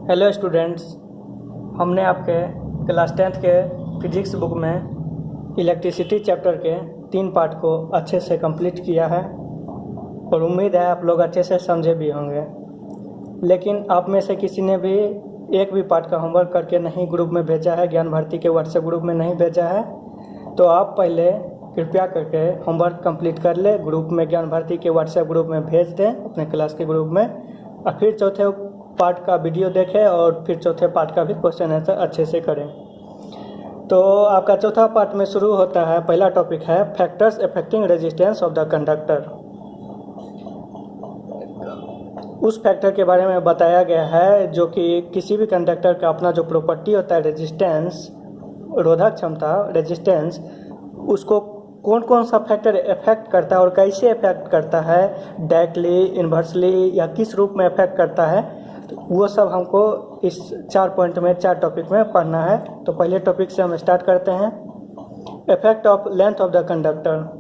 Hello students, हमने आपके class 10th के फिजिक्स बुक में इलेक्ट्रिसिटी चैप्टर के 3 पार्ट को अच्छे से कंप्लीट किया है और उम्मीद है आप लोग अच्छे से समझे भी होंगे। लेकिन आप में से किसी ने भी एक भी पार्ट का होमवर्क करके नहीं ग्रुप में भेजा है, ज्ञान भारती के व्हाट्सएप ग्रुप में नहीं भेजा है, तो आप पहले कृपया करके होमवर्क कंप्लीट कर ले, ग्रुप में ज्ञान भारती के व्हाट्सएप ग्रुप में भेज दें अपने क्लास के ग्रुप में, और फिर चौथे पार्ट का वीडियो देखें और फिर चौथे पार्ट का भी क्वेश्चन आंसर अच्छे से करें। तो आपका चौथा पार्ट में शुरू होता है। पहला टॉपिक है factors affecting resistance of the conductor. उस फैक्टर के बारे में बताया गया है जो कि किसी भी कंडक्टर का अपना जो प्रॉपर्टी होता है रेजिस्टेंस, रोधक क्षमता, रेजिस्टेंस, उसको कौन कौन सा फैक्टर इफेक्ट करता है और कैसे इफेक्ट करता है, डायरेक्टली, इन्वर्सली या किस रूप में इफेक्ट करता है, तो वो सब हमको इस 4 पॉइंट में, 4 टॉपिक में पढ़ना है। तो पहले टॉपिक से हम स्टार्ट करते हैं। Effect of length of the conductor.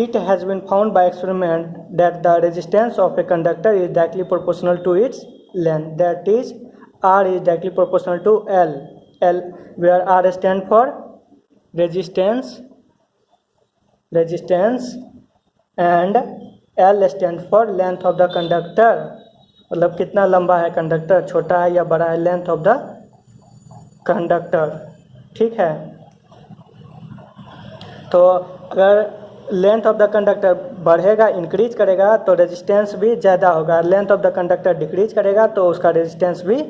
It has been found by experiment that the resistance of a conductor is directly proportional to its length. That is, R is directly proportional to L. L, where R stands for resistance, and L stands for length of the conductor. मतलब कितना लंबा है conductor, छोटा है या बड़ा है, length of the conductor. ठीक है, तो अगर लेंथ ऑफ द कंडक्टर बढ़ेगा, इंक्रीज करेगा, तो रेजिस्टेंस भी ज़्यादा होगा। Length of the conductor decrease करेगा तो उसका रेजिस्टेंस भी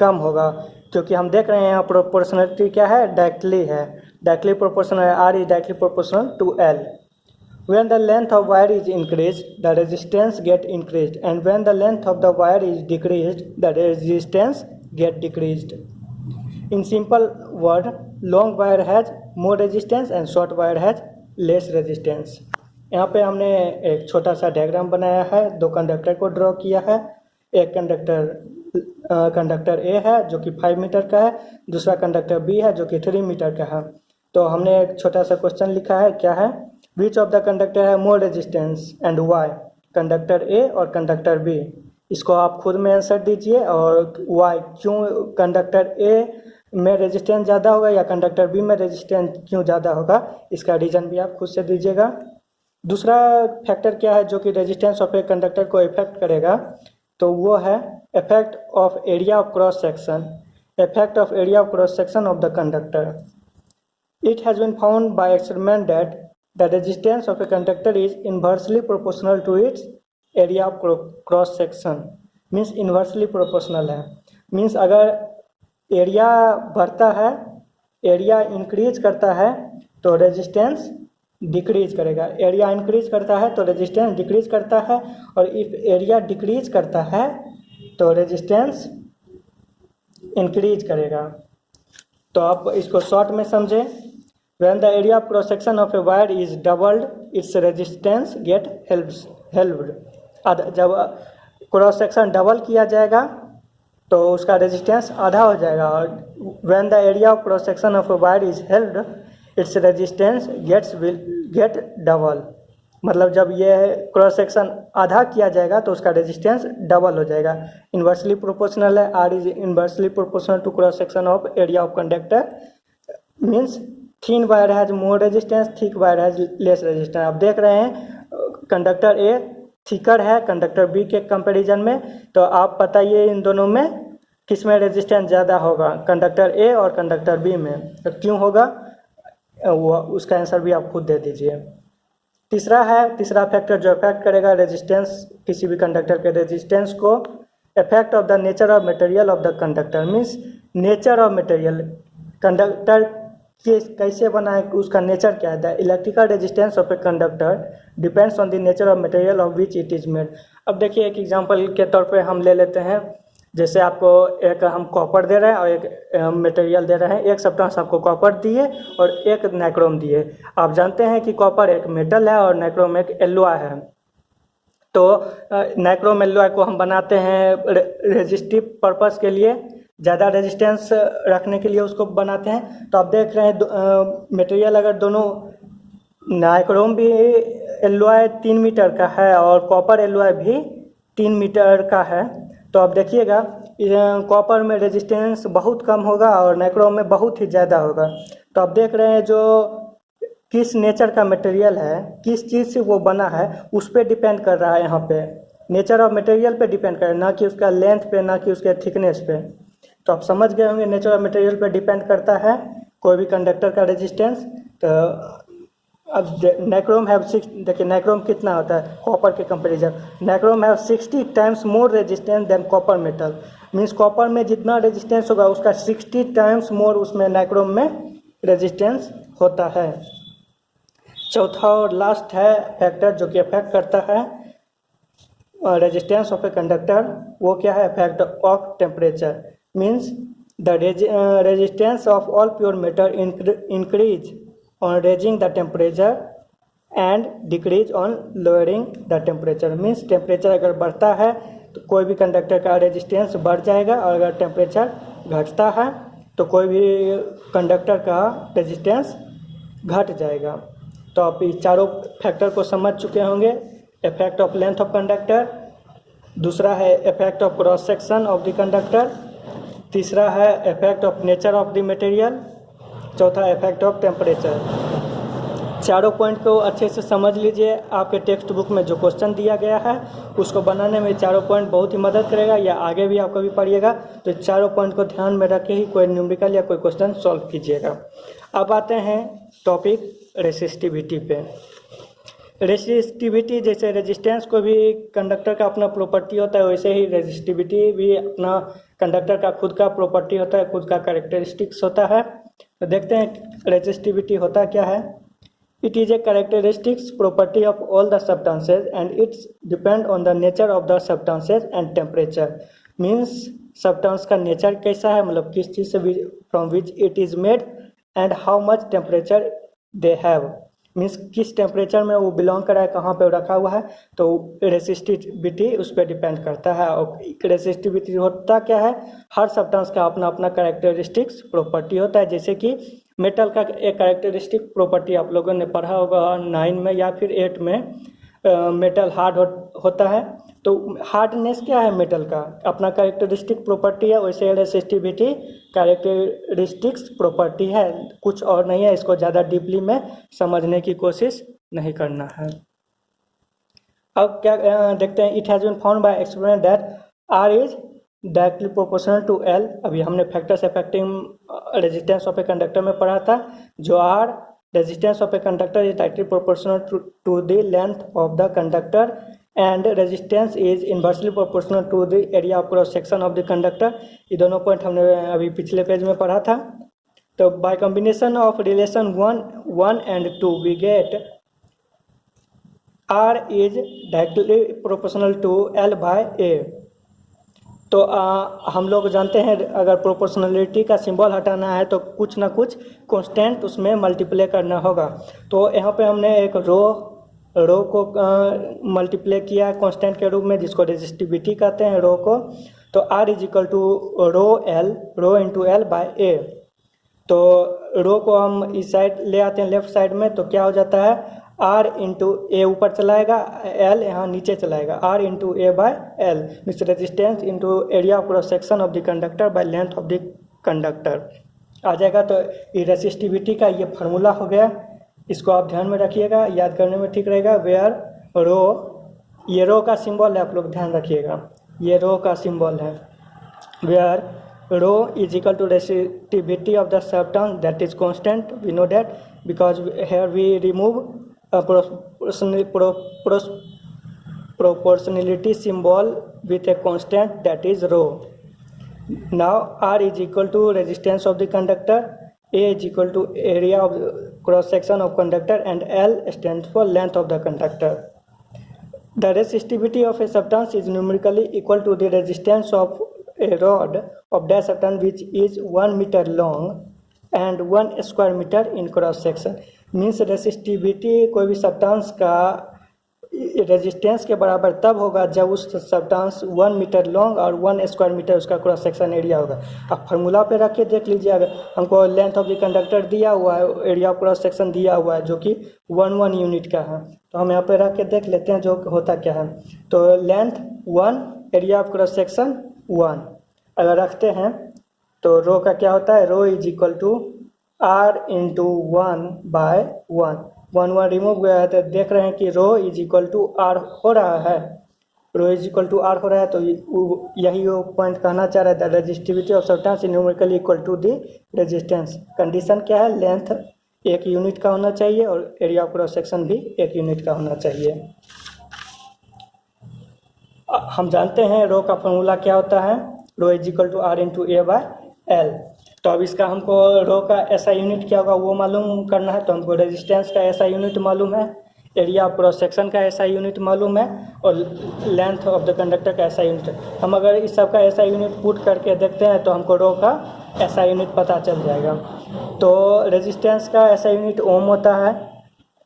कम होगा, क्योंकि हम देख रहे हैं यहाँ प्रोपोर्शनलिटी क्या है, डायरेक्टली है, डायरेक्टली प्रोपोर्शनल है। R is directly proportional to L. When the length of wire is increased, the resistance get increased, and when the length of the wire is decreased, the resistance get decreased. In simple word, long wire has more resistance and short wire has less resistance. यहाँ पे हमने एक छोटा सा diagram बनाया है, 2 conductor को draw किया है। एक कंडक्टर A है जो कि 5 मीटर का है, दूसरा कंडक्टर B है जो कि 3 मीटर का है। तो हमने एक छोटा सा क्वेश्चन लिखा है, क्या है, विच ऑफ द कंडक्टर है more resistance and why, conductor A और कंडक्टर B। इसको आप खुद में आंसर दीजिए, और वाई, क्यों कंडक्टर A में रेजिस्टेंस ज़्यादा होगा या कंडक्टर B में रेजिस्टेंस क्यों ज़्यादा होगा, इसका रीज़न भी आप खुद से दीजिएगा। दूसरा फैक्टर क्या है जो कि रेजिस्टेंस ऑफ ए कंडक्टर को इफेक्ट करेगा, तो वो है effect of area of cross section. Effect of area of cross section of the conductor. It has been found by experiment that the resistance of a conductor is inversely proportional to its area of cross section. Means inversely proportional है, means अगर area बढ़ता है, area increase करता है तो resistance decrease करेगा, area increase करता है तो रेजिस्टेंस डिक्रीज करता है, और इफ एरिया डिक्रीज करता है तो रेजिस्टेंस इंक्रीज करेगा। तो आप इसको शॉर्ट में समझें। When the area of cross section of a wire is doubled, its resistance get halved. जब क्रॉस सेक्शन डबल किया जाएगा तो उसका रेजिस्टेंस आधा हो जाएगा, और when the area of cross section of a wire is halved, its resistance get double. मतलब जब ये क्रॉस सेक्शन आधा किया जाएगा तो उसका रेजिस्टेंस डबल हो जाएगा। इन्वर्सली प्रोपोर्शनल है, R is inversely proportional to cross section of area of conductor. Means thin wire has more resistance, thick wire has less resistance. आप देख रहे हैं कंडक्टर A थिकर है कंडक्टर B के comparison में, तो आप बताइए इन दोनों में किस में रेजिस्टेंस ज़्यादा होगा, कंडक्टर A और कंडक्टर B में, तो क्यों होगा वो उसका आंसर भी आप खुद दे दीजिए। तीसरा फैक्टर जो इफेक्ट करेगा रेजिस्टेंस, किसी भी कंडक्टर के रेजिस्टेंस को, effect of the nature of material of the conductor. Means nature of material, conductor कैसे बना है, उसका नेचर क्या है। The electrical resistance of a conductor depends on the nature of material of which it is made. अब देखिए एक example के तौर पे हम ले लेते हैं, जैसे आपको एक हम कॉपर दे रहे हैं और एक मटेरियल दे रहे हैं। एक सब्सटेंस आपको कॉपर दिए और एक नाइक्रोम दिए। आप जानते हैं कि कॉपर एक मेटल है और नाइक्रोम एक एलॉय है। तो नाइक्रोम एलॉय को हम बनाते हैं रेजिस्टिव पर्पस के लिए, ज़्यादा रेजिस्टेंस रखने के लिए उसको बनाते हैं। तो आप देख रहे हैं मटेरियल अगर दोनों, नाइक्रोम भी एलॉय 3 मीटर का है और कॉपर एलॉय भी 3 मीटर का है, तो आप देखिएगा कॉपर में रेजिस्टेंस बहुत कम होगा और नाइक्रोम में बहुत ही ज़्यादा होगा। तो आप देख रहे हैं जो किस नेचर का मटेरियल है, किस चीज़ से वो बना है, उस पर डिपेंड कर रहा है। यहाँ पे नेचर ऑफ मटेरियल पे डिपेंड कर रहा है, ना कि उसका लेंथ पे, ना कि उसके थिकनेस पे। तो आप समझ गए होंगे नेचर ऑफ मटेरियल पे डिपेंड करता है कोई भी कंडक्टर का रेजिस्टेंस। तो अब नाइक्रोम हैव देखिए नाइक्रोम कितना होता है कॉपर के comparison. Nichrome have 60 times more resistance than copper metal. Means copper में जितना रेजिस्टेंस होगा उसका 60 टाइम्स मोर उसमें नाइक्रोम में रेजिस्टेंस होता है। चौथा और लास्ट है फैक्टर जो कि अफेक्ट करता है रेजिस्टेंस ऑफ ए कंडक्टर। वो क्या है? Effect of temperature. Means the resistance of all pure metal increase on raising the temperature and decrease on lowering the temperature। Means temperature अगर बढ़ता है तो कोई भी कंडक्टर का रेजिस्टेंस बढ़ जाएगा, और अगर टेम्परेचर घटता है तो कोई भी कंडक्टर का रेजिस्टेंस घट जाएगा। तो आप इस चारों फैक्टर को समझ चुके होंगे। Effect of length of conductor, दूसरा है effect of cross section of the conductor, तीसरा है effect of nature of the material, चौथा इफेक्ट ऑफ टेम्परेचर। चारों पॉइंट को अच्छे से समझ लीजिए। आपके टेक्स्ट बुक में जो क्वेश्चन दिया गया है उसको बनाने में चारों पॉइंट बहुत ही मदद करेगा, या आगे भी आप कभी पढ़िएगा तो चारों पॉइंट को ध्यान में रख के ही कोई न्यूमेरिकल या कोई क्वेश्चन सॉल्व कीजिएगा। अब आते हैं टॉपिक रेसिस्टिविटी पे। रेसिस्टिविटी जैसे रेजिस्टेंस को भी कंडक्टर का अपना प्रॉपर्टी होता है, वैसे ही रेजिस्टिविटी भी अपना कंडक्टर का खुद का प्रॉपर्टी होता है, खुद का कैरेक्टरिस्टिक्स होता है। तो देखते हैं रेजिस्टिविटी होता क्या है। It is a characteristics property of all the substances and it's depend on the nature of the substances and temperature. Means substance का नेचर कैसा है, मतलब किस चीज़ से from which it is made and how much temperature they have. Means किस temperature में वो belong कर रहा है, कहाँ पे रखा हुआ है, तो रेसिस्टिविटी उस पर डिपेंड करता है। और रेसिस्टिविटी होता क्या है, हर सब्सटेंस का अपना अपना कैरेक्टरिस्टिक्स प्रॉपर्टी होता है। जैसे कि मेटल का एक कैरेक्टरिस्टिक प्रॉपर्टी आप लोगों ने पढ़ा होगा 9 में या फिर 8 में, मेटल हार्ड होता है। तो हार्डनेस क्या है मेटल का, अपना कैरेक्टरिस्टिक प्रॉपर्टी है। वैसे रेसिस्टिविटी कैरेक्टरिस्टिक्स प्रॉपर्टी है, कुछ और नहीं है। इसको ज़्यादा डीपली में समझने की कोशिश नहीं करना है। अब क्या देखते हैं। It has been found by experiment that R is directly proportional to L. अभी हमने factors affecting resistance of a conductor में पढ़ा था। जो R resistance of a conductor is directly proportional to the length of the conductor and resistance is inversely proportional to the area of cross section of the conductor. ये दोनों point हमने अभी पिछले page में पढ़ा था। तो by combination of relation 1 and 2 we get R is directly proportional to L by A। तो हम लोग जानते हैं अगर प्रोपोर्शनलिटी का सिंबल हटाना है तो कुछ ना कुछ कांस्टेंट उसमें मल्टीप्लाई करना होगा। तो यहाँ पे हमने एक रो को मल्टीप्लाई किया कांस्टेंट के रूप में, जिसको रेजिस्टिविटी कहते हैं रो को। तो R is equal to rho into L by A। तो रो को हम इस साइड ले आते हैं लेफ्ट साइड में, तो क्या हो जाता है R इंटू ए ऊपर चलाएगा, L यहाँ नीचे चलाएगा। R into a by l means resistance into area of cross section of the conductor by length of the conductor आ जाएगा। तो ये रेसिस्टिविटी का ये फार्मूला हो गया। इसको आप ध्यान में रखिएगा, याद करने में ठीक रहेगा। वेयर रो, ये रो का सिंबल है, आप लोग ध्यान रखिएगा, ये रो का सिंबल है। Where rho is equal to resistivity of the substance that is constant. We know that because here we remove proportionality symbol with a constant that is rho. Now R is equal to resistance of the conductor, A is equal to area of cross section of conductor, and L stands for length of the conductor. The resistivity of a substance is numerically equal to the resistance of a rod of that substance which is 1 meter long and 1 square meter in cross section. Means resistivity कोई भी substance का resistance के बराबर तब होगा जब उस substance 1 metre long और 1 स्क्वायर मीटर उसका क्रॉस सेक्शन एरिया होगा। आप फार्मूला पे रख के देख लीजिए। अगर हमको लेंथ ऑफ द कंडक्टर दिया हुआ है, एरिया ऑफ क्रॉस सेक्शन दिया हुआ है जो कि 1 यूनिट का है, तो हम यहाँ पे रख के देख लेते हैं जो होता क्या है। तो length 1, area of cross section 1। अगर रखते हैं तो रो का क्या होता है, rho is equal to r into 1/1। 1 remove गया है तो देख रहे हैं कि rho is equal to r हो रहा है, rho is equal to r हो रहा है। तो यही वो पॉइंट कहना चाह रहा था, resistivity of substance numerically equal to the resistance. Condition क्या है, लेंथ 1 यूनिट का होना चाहिए और एरिया ऑफ क्रॉस सेक्शन भी 1 यूनिट का होना चाहिए। हम जानते हैं रो का फॉर्मूला क्या होता है, rho is equal to r into a/l। तो अब इसका हमको रो का ऐसा यूनिट क्या होगा वो मालूम करना है, तो हमको रेजिस्टेंस का ऐसा यूनिट मालूम है, एरिया ऑफ क्रॉस सेक्शन का ऐसा यूनिट मालूम है और लेंथ ऑफ द कंडक्टर का ऐसा यूनिट है। हम अगर इस सब का ऐसा यूनिट पुट करके देखते हैं तो हमको रो का ऐसा यूनिट पता चल जाएगा। तो रेजिस्टेंस का ऐसा यूनिट ओम होता है,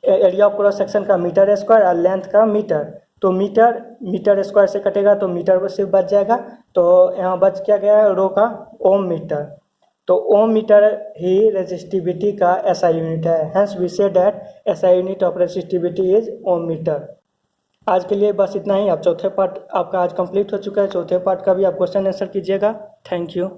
एरिया ऑफ क्रॉस सेक्शन का मीटर स्क्वायर और लेंथ का मीटर। तो मीटर स्क्वायर से कटेगा तो मीटर पर सिर्फ बच जाएगा, तो यहाँ बच क्या गया है, रो का ओम मीटर। तो ओम मीटर ही रेजिस्टिविटी का ऐसा यूनिट है, हेंस वी से दैट ऐसा unit of resistivity is ohm metre. आज के लिए बस इतना ही। अब चौथे पार्ट आपका आज कंप्लीट हो चुका है, चौथे पार्ट का भी आप क्वेश्चन आंसर कीजिएगा। Thank you.